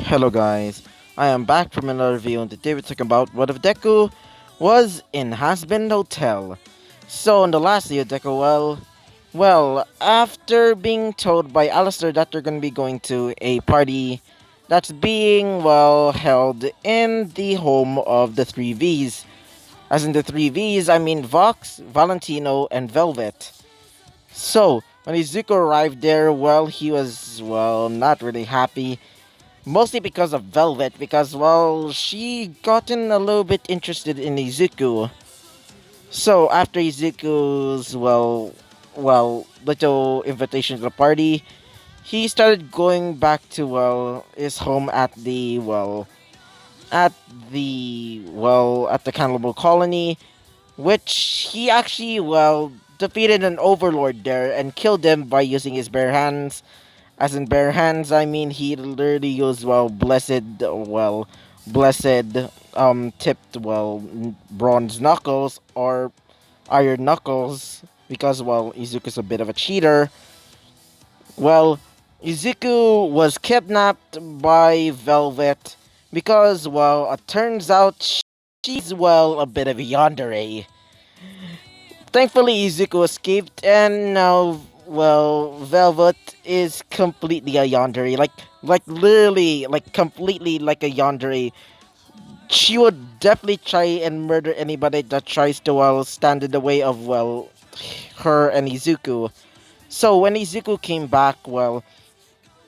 Hello guys, I am back from another video and today we're talking about what if Deku was in Hazbin Hotel. So in the last video Deku, after being told by Alistair that they're gonna be going to a party that's being held in the home of the 3 Vs. As in the 3 Vs, I mean Vox, Valentino, and Velvet. So when Izuku arrived there, he was not really happy. Mostly because of Velvet, because, she gotten a little bit interested in Izuku. So, after Izuku's, little invitation to the party, he started going back to, his home at the Cannibal Colony, which he actually, defeated an overlord there and killed him by using his bare hands. As in bare hands, I mean he literally used blessed tipped bronze knuckles or iron knuckles because Izuku's a bit of a cheater. Well, Izuku was kidnapped by Velvet because it turns out she's a bit of a yandere. Thankfully, Izuku escaped, and now, Velvet is completely a yandere. Literally, completely like a yandere. She would definitely try and murder anybody that tries to, stand in the way of, her and Izuku. So, when Izuku came back,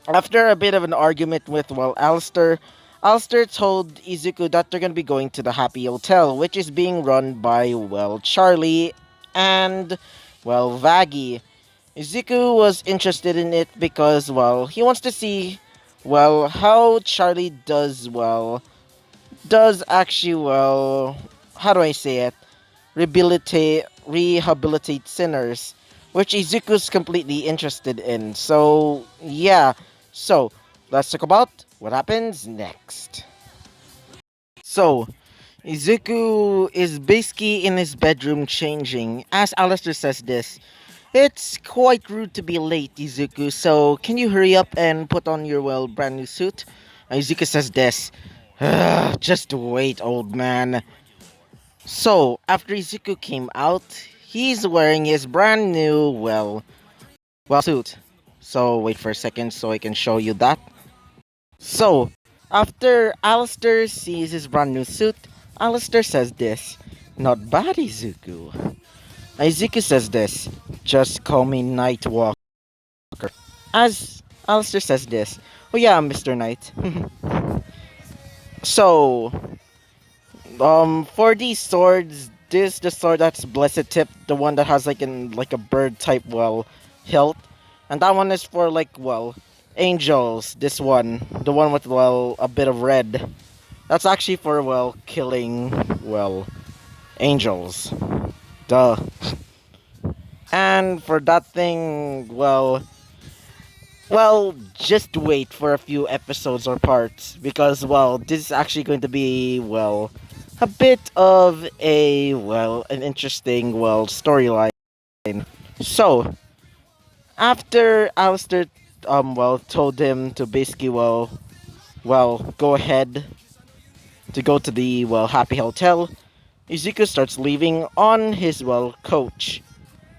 after a bit of an argument with, Alistair told Izuku that they're gonna be going to the Happy Hotel, which is being run by, Charlie and, Vaggie. Izuku was interested in it because, he wants to see, how Charlie does actually, how do I say it? Rehabilitate sinners, which Izuku's completely interested in. So, yeah. So, let's talk about what happens next. So, Izuku is basically in his bedroom changing. As Alistair says this, it's quite rude to be late, Izuku, so can you hurry up and put on your, brand new suit? Izuku says this, just wait, old man. So, after Izuku came out, he's wearing his brand new, suit. So, wait for a second so I can show you that. So, after Alistair sees his brand new suit, Alistair says this, not bad, Izuku. Izuku says this, just call me Nightwalker. As Alistair says this, oh yeah, Mr. Knight. So, for these swords, this the sword that's blessed tip, the one that has like a bird type hilt, and that one is for angels. This one, the one with a bit of red, that's actually for killing angels. Duh. And for that thing, just wait for a few episodes or parts because, this is actually going to be, a bit of an interesting, storyline. So, after Alistair, told him to basically, go ahead to go to the, Happy Hotel, Izuku starts leaving on his, coach.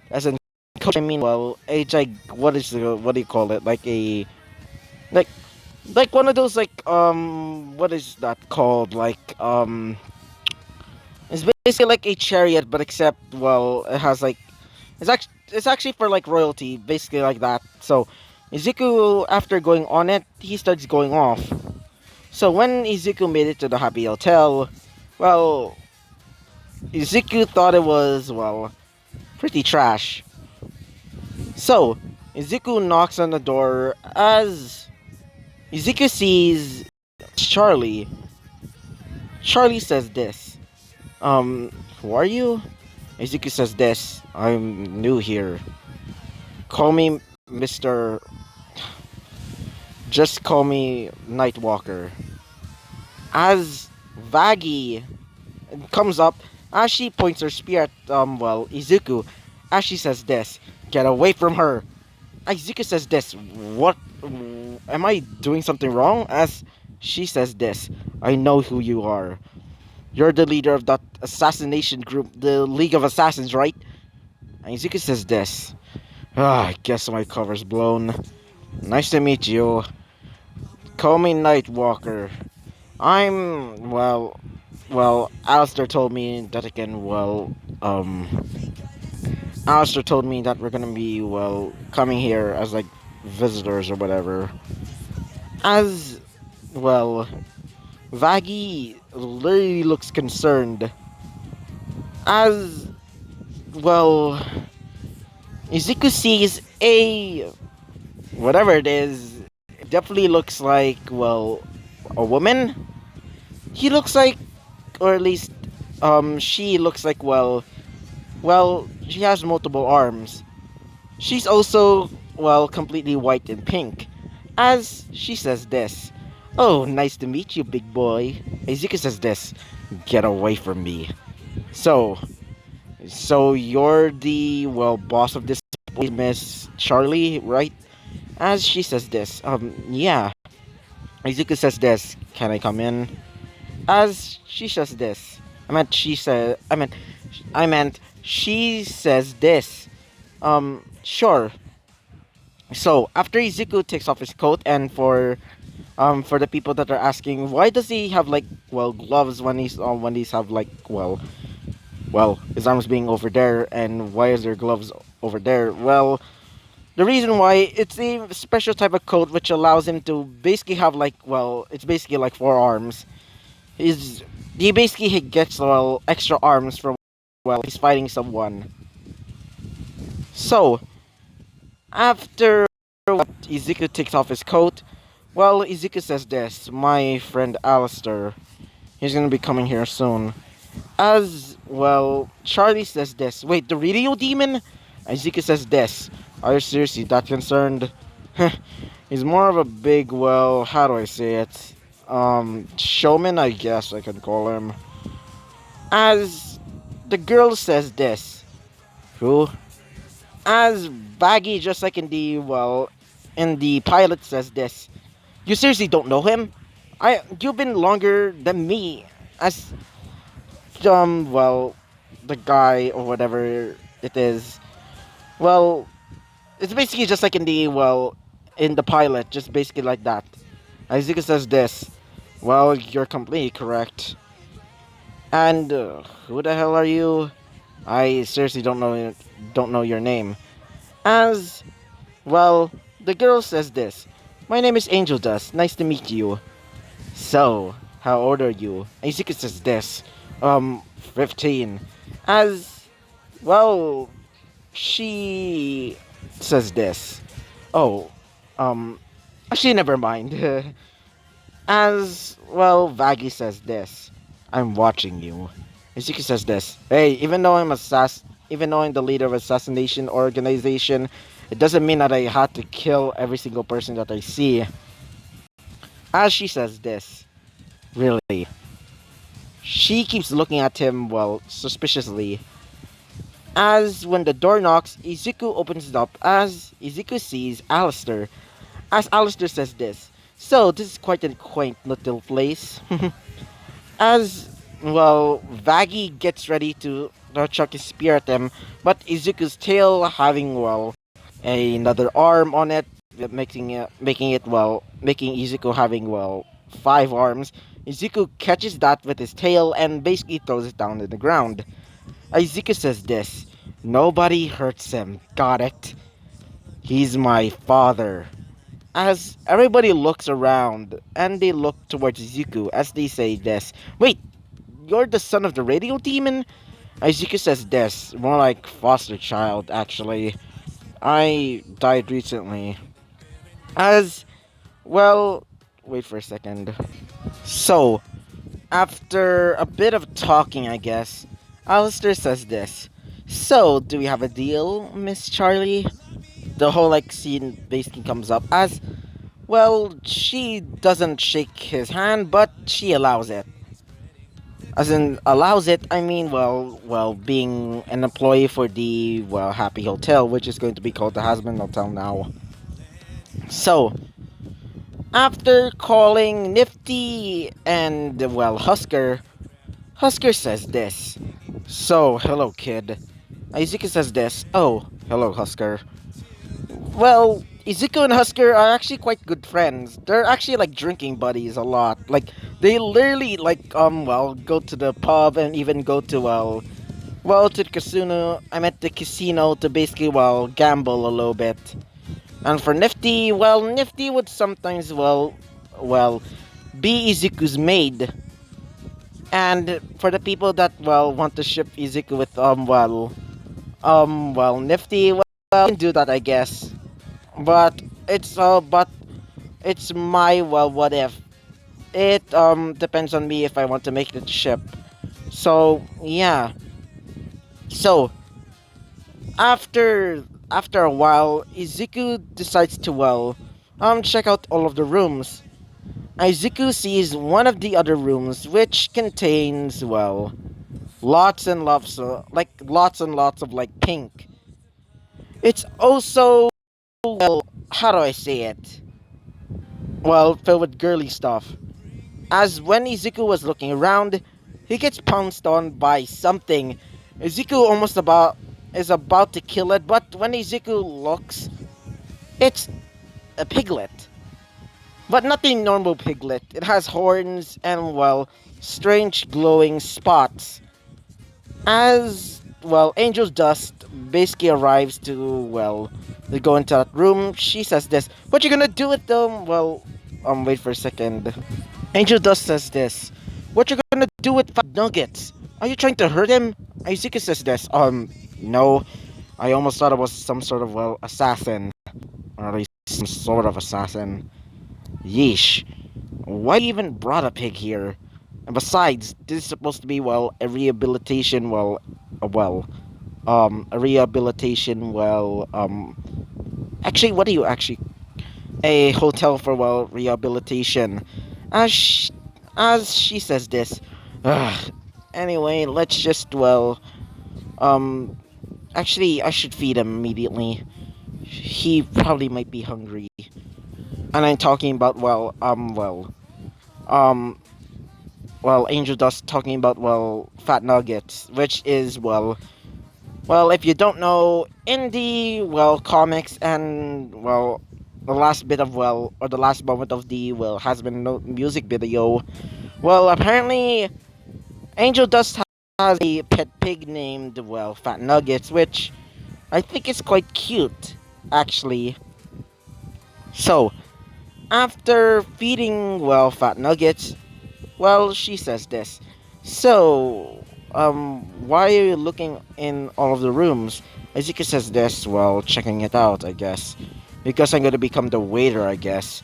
As in coach, I mean, what do you call it? Like, one of those, what is that called? It's basically like a chariot, but except, it has, it's actually for, royalty, basically like that. So, Izuku, after going on it, he starts going off. So, when Izuku made it to the Happy Hotel, Izuku thought it was, pretty trash. So, Izuku knocks on the door as Izuku sees Charlie. Charlie says this, who are you? Izuku says this, I'm new here. Call me Mr. Just call me Nightwalker. As Vaggie comes up, as she points her spear at, Izuku, as she says this, get away from her. Izuku says this, what, am I doing something wrong? As she says this. I know who you are. You're the leader of that assassination group, the League of Assassins, right? And Izuku says this. I guess my cover's blown. Nice to meet you. Call me Nightwalker. Alistair told me that I can, Alistair told me that we're gonna be, coming here as, like, visitors or whatever. As, well, Vaggy literally looks concerned. As, well, Izuku sees whatever it is, it definitely looks like, a woman. He looks like, or at least, she looks like, she has multiple arms. She's also, completely white and pink. As she says this. Oh, nice to meet you, big boy. Izuku says this. Get away from me. So, you're the, boss of this place, Miss Charlie, right? As she says this. Yeah. Izuku says this. Can I come in? As she says this. I meant she says this. Sure. So after Izuku takes off his coat, and for the people that are asking, why does he have, like, gloves when he's have, like, his arms being over there, and why is there gloves over there? Well, the reason why, it's a special type of coat which allows him to basically have, like, it's basically like four arms. Is he basically gets, extra arms for, he's fighting someone. So after Izuku takes off his coat, Izuku says this. My friend Alistair, he's gonna be coming here soon. As Charlie says this. Wait, the radio demon? Izuku says this. Are you seriously that concerned? He's more of a big, how do I say it? Showman, I guess I can call him. As the girl says this. Who? As Baggy, just like in the pilot, says this. You seriously don't know him? You've been longer than me. As the guy or whatever it is. Well, it's basically just like in the pilot, just basically like that. Izuku says this. Well, you're completely correct. And who the hell are you? I seriously don't know your name. As the girl says this. My name is Angel Dust. Nice to meet you. So, how old are you? Izuku says this. 15. As, she says this. Oh, actually, never mind. As, Vaggy says this. I'm watching you. Izuku says this. Hey, even though I'm the leader of assassination organization, it doesn't mean that I had to kill every single person that I see. As she says this. Really? She keeps looking at him, suspiciously. As when the door knocks, Izuku opens it up as Izuku sees Alistair. As Alistair says this. So, this is quite a quaint little place. As, Vaggy gets ready to chuck his spear at them, but Izuku's tail having, another arm on it, making Izuku having, five arms. Izuku catches that with his tail and basically throws it down to the ground. Izuku says this. Nobody hurts him. Got it? He's my father. As everybody looks around, and they look towards Izuku as they say this. Wait, you're the son of the radio demon? Izuku says this. More like foster child, actually. I died recently. As, wait for a second. So, after a bit of talking, I guess, Alistair says this. So, do we have a deal, Miss Charlie? The whole, scene basically comes up as, she doesn't shake his hand, but she allows it. As in, allows it, I mean, being an employee for the, Happy Hotel, which is going to be called the Hazbin Hotel now. So, After calling Nifty and, well, Husker says this. So, hello, kid. Izuku says this. Oh, hello, Husker. Well, Izuku and Husker are actually quite good friends. They're actually like drinking buddies a lot. Like, they literally, like, well, go to the pub and even go to, well, to the casino. I'm at the casino to basically, well, gamble a little bit. And for Nifty, well, Nifty would sometimes, well, be Izuku's maid. And for the people that, well, want to ship Izuku with, well, Nifty, well, you can do that, I guess. But but it's my, well, what if. It, depends on me if I want to make the ship. So, yeah. So, after a while, Izuku decides to, well, check out all of the rooms. Izuku sees one of the other rooms, which contains, well, lots and lots of, like, pink. It's also, well, how do I say it? Well, filled with girly stuff. As when Izuku was looking around, he gets pounced on by something. Izuku almost about is about to kill it, but when Izuku looks, it's a piglet. But not a normal piglet. It has horns and, well, strange glowing spots. As, well, Angel's Dust basically arrives to, well, they go into that room. She says this. What you gonna do with them? Well, wait for a second. Angel Dust says this. What you gonna do with Fat Nuggets? Are you trying to hurt him? Aizuka says this. No. I almost thought it was some sort of, well, assassin. Or at least some sort of assassin. Yeesh. Why even brought a pig here? And besides, this is supposed to be, well, a rehabilitation, a rehabilitation, actually, what do you actually, a hotel for, well, rehabilitation. As she, as she says this, ugh. Anyway, let's just, well, um, actually, I should feed him immediately. He probably might be hungry. And I'm talking about, um, Angel Dust talking about, well, Fat Nuggets, which is, well, if you don't know, in the, well, comics and, well, the last bit of, well, or the last moment of the, well, has been no music video, well, apparently, Angel Dust has a pet pig named, well, Fat Nuggets, which I think is quite cute, actually. So, after feeding, well, Fat Nuggets, well, she says this. So, why are you looking in all of the rooms? Ezekiel says this, well, checking it out, I guess. Because I'm gonna become the waiter, I guess.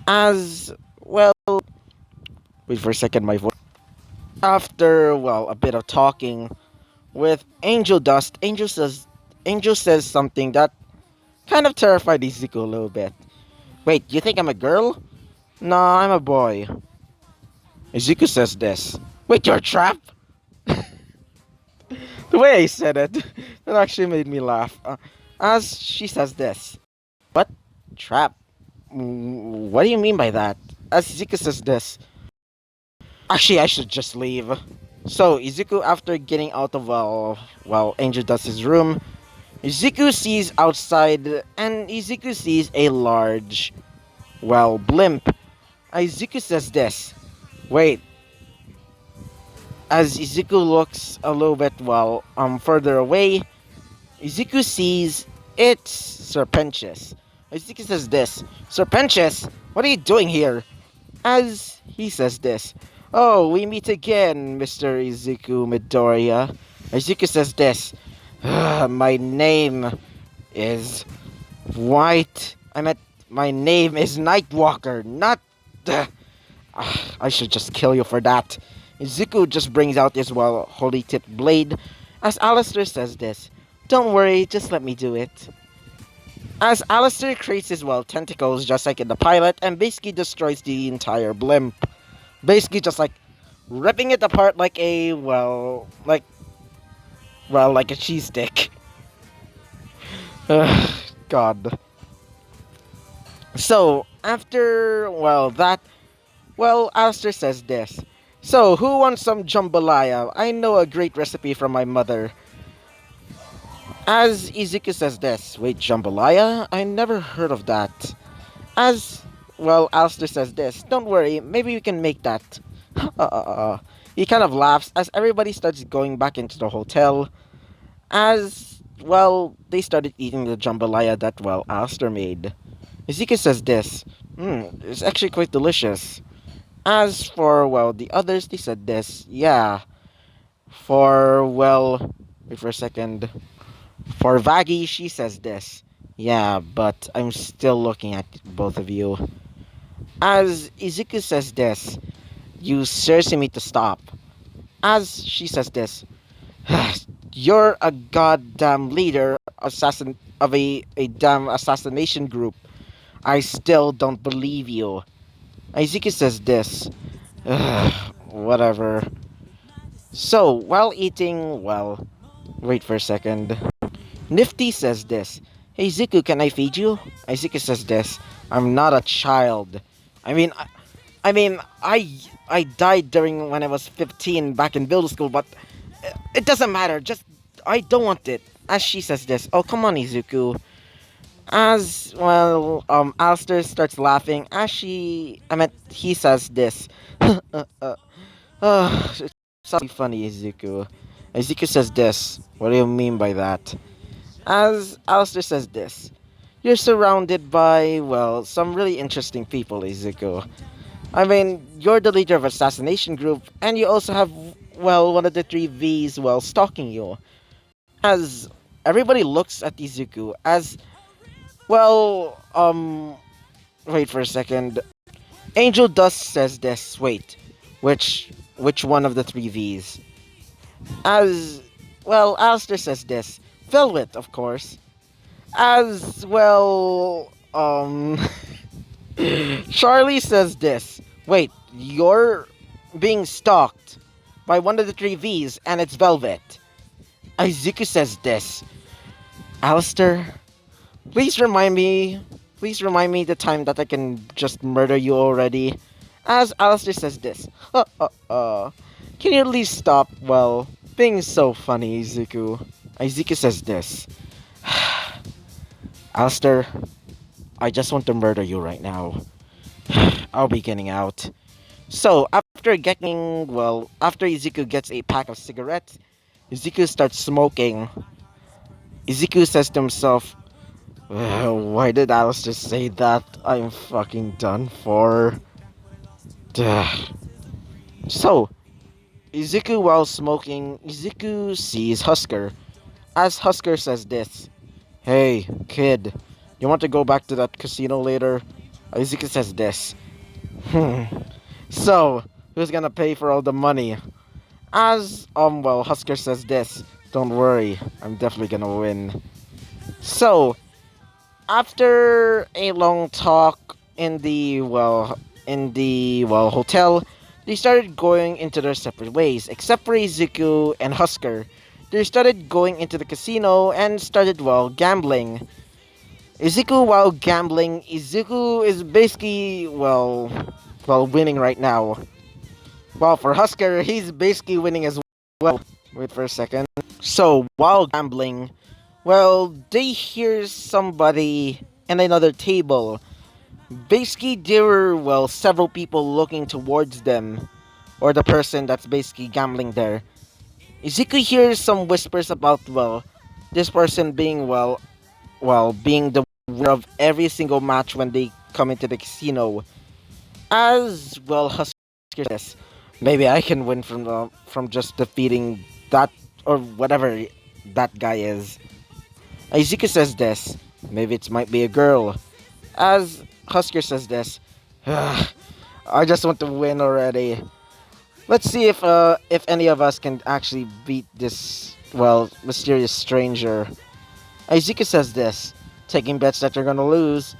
As, well, wait for a second, my voice. After, well, a bit of talking with Angel Dust, Angel says something that kind of terrified Ezekiel a little bit. Wait, you think I'm a girl? Nah, I'm a boy. Ezekiel says this. Wait, you're a trap? The way I said it, that actually made me laugh. As she says this. What? Trap? What do you mean by that? As Izuku says this. Actually, I should just leave. So, Izuku, after getting out of, Angel Dust's room, Izuku sees outside, and Izuku sees a large, well, blimp. Izuku says this. Wait. As Izuku looks a little bit, further away, Izuku sees it's Serpentious. Izuku says this. Serpentious, what are you doing here? As he says this. Oh, we meet again, Mr. Izuku Midoriya. Izuku says this. My name is White. My name is Nightwalker, not... I should just kill you for that. Izuku just brings out his, well, holy tipped blade. As Alistair says this. Don't worry, just let me do it. As Alistair creates his, well, tentacles just like in the pilot and basically destroys the entire blimp. Basically just like ripping it apart like a, like a cheese stick. God. So, After, well, that, well, Alistair says this. So, who wants some jambalaya? I know a great recipe from my mother. As Izuku says this. Wait, jambalaya? I never heard of that. As, well, Alistair says this. Don't worry, maybe we can make that. He kind of laughs as everybody starts going back into the hotel. As, well, they started eating the jambalaya that, well, Alistair made. Ezekiel says this. It's actually quite delicious. As for, well, the others, they said this. Yeah. For, well, wait for a second. For Vaggie, she says this. Yeah, but I'm still looking at both of you. As Izuku says this. You seriously need to stop. As she says this. You're a goddamn leader of a damn assassination group. I still don't believe you. Izuku says this. Whatever. So, while eating, well, wait for a second. Nifty says this. Hey Zuku, can I feed you? Izuku says this. I'm not a child. I mean, I mean, I died during when I was 15 back in middle school, but it doesn't matter. Just I don't want it. As she says this. Oh come on, Izuku. As well, Alistair starts laughing. He says this. It's so funny, Izuku. Izuku says this. What do you mean by that? As Alistair says this. You're surrounded by, well, some really interesting people, Izuku. I mean, you're the leader of assassination group, and you also have, well, one of the three V's, well, stalking you. As everybody looks at Izuku, as, well, wait for a second. Angel Dust says this. Wait, which one of the three V's? As, well, Alistair says this. Velvet, of course. As, well, Charlie says this. Wait, you're being stalked by one of the three V's and it's Velvet. Izuku says this. Alistair, please remind me the time that I can just murder you already. As Alistair says this. Can you at least stop, well, being so funny, Izuku? Izuku says this. Alistair, I just want to murder you right now. I'll be getting out. So, after Izuku gets a pack of cigarettes, Izuku starts smoking. Izuku says to himself, why did Alistair say that? I'm fucking done for. Duh. So, while smoking, Izuku sees Husker. As Husker says this, hey, kid, you want to go back to that casino later? Izuku says this. So, who's gonna pay for all the money? As, well, Husker says this. Don't worry, I'm definitely gonna win. So, after a long talk in the hotel, they started going into their separate ways, except for Izuku and Husker. They started going into the casino and started, well, gambling. Izuku is basically, well, winning right now. Well, for Husker, he's basically winning as well. Wait for a second. So, while gambling, well, they hear somebody in another table. Basically, there were, well, several people looking towards them, or the person that's basically gambling there. Izuku hears some whispers about, well, this person being, being the winner of every single match when they come into the casino. As, well, Husker says, maybe I can win from just defeating that, or whatever that guy is. Izuku says this, maybe it might be a girl. As Husker says this, I just want to win already. Let's see if any of us can actually beat this, well, mysterious stranger. Izuku says this, taking bets that you're gonna lose.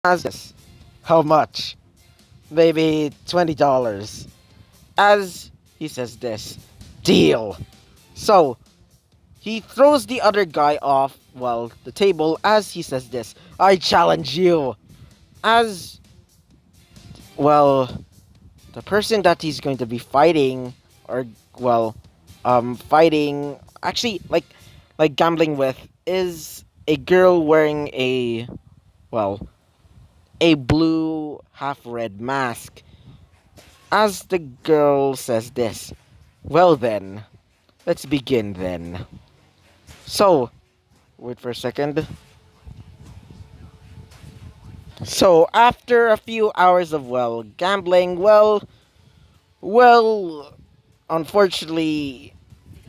As this, how much? Maybe $20. As he says this, deal. So, he throws the other guy off, well, the table as he says this, I challenge you. As well, the person that he's going to be fighting, or well, fighting actually like gambling with, is a girl wearing a well a blue half red mask. As the girl says this, well then, let's begin then. So, wait for a second. So, after a few hours of, well, gambling, well, unfortunately,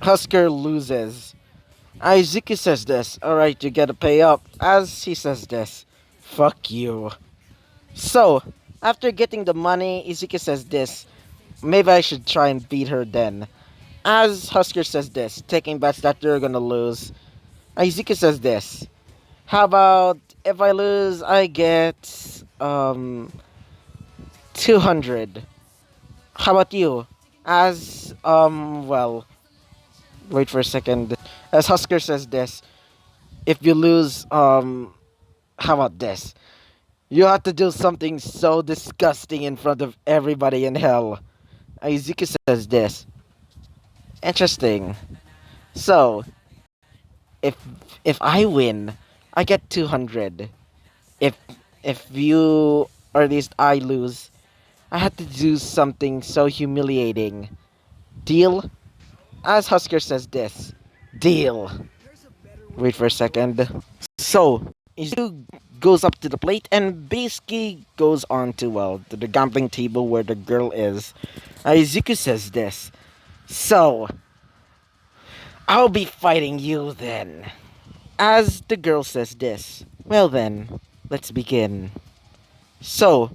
Husker loses. Izuki says this, alright, you gotta pay up. As he says this, fuck you. So, after getting the money, Izuki says this, maybe I should try and beat her then. As Husker says this, taking bets that they're gonna lose, Izuki says this, how about if I lose, I get 200. How about you? As well, wait for a second. As Husker says this, if you lose, how about this? You have to do something so disgusting in front of everybody in hell. Izuki says this. Interesting. So, if if I win, I get 200. If if you or at least I lose, I had to do something so humiliating. Deal? As Husker says this. Deal. Wait for a second. So, Izuku goes up to the plate and basically goes on to, well, to the gambling table where the girl is. Izuku says this. So, I'll be fighting you then. As the girl says this. Well then, let's begin. So,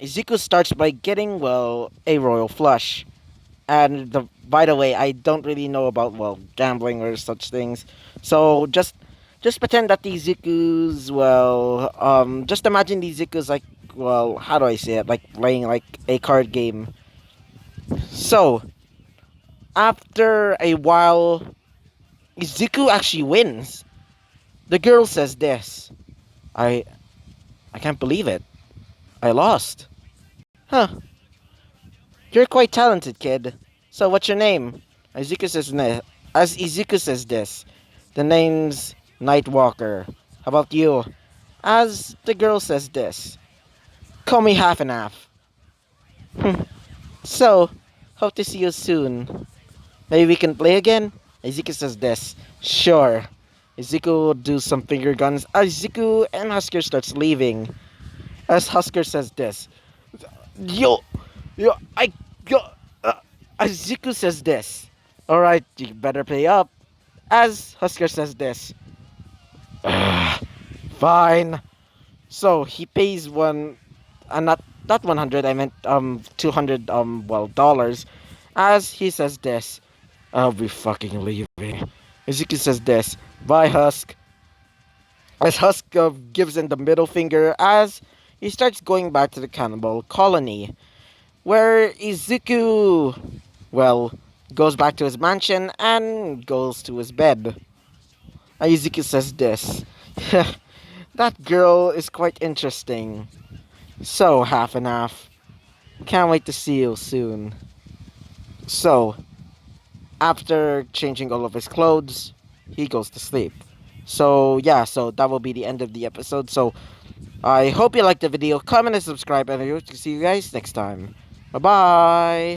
Izuku starts by getting, well, a royal flush. And by the way, I don't really know about, well, gambling or such things. So just pretend that the Izuku's, well, just imagine the Izuku's like, well, how do I say it? Like playing like a card game. So after a while, Izuku actually wins. The girl says this. I I can't believe it. I lost. Huh. You're quite talented, kid. So what's your name? Izuku says as Izuku says this. The name's Nightwalker. How about you? As the girl says this. Call me half and half. So, hope to see you soon. Maybe we can play again? Izuku says this. Sure. Izuku will do some finger guns. Izuku and Husker starts leaving. As Husker says this. Yo, I, yo, Izuku says this. Alright, you better pay up. As Husker says this. Fine. So he pays not 100. I meant 200 well dollars. As he says this, I'll be fucking leaving. Izuku says this. Bye, Husk. As Husk gives him the middle finger, as he starts going back to the cannibal colony, where Izuku, well, goes back to his mansion and goes to his bed. Izuku says this. That girl is quite interesting. So, half and half. Can't wait to see you soon. So, after changing all of his clothes, he goes to sleep. So, yeah, so that will be the end of the episode. So, I hope you liked the video. Comment and subscribe, and I hope to see you guys next time. Bye-bye!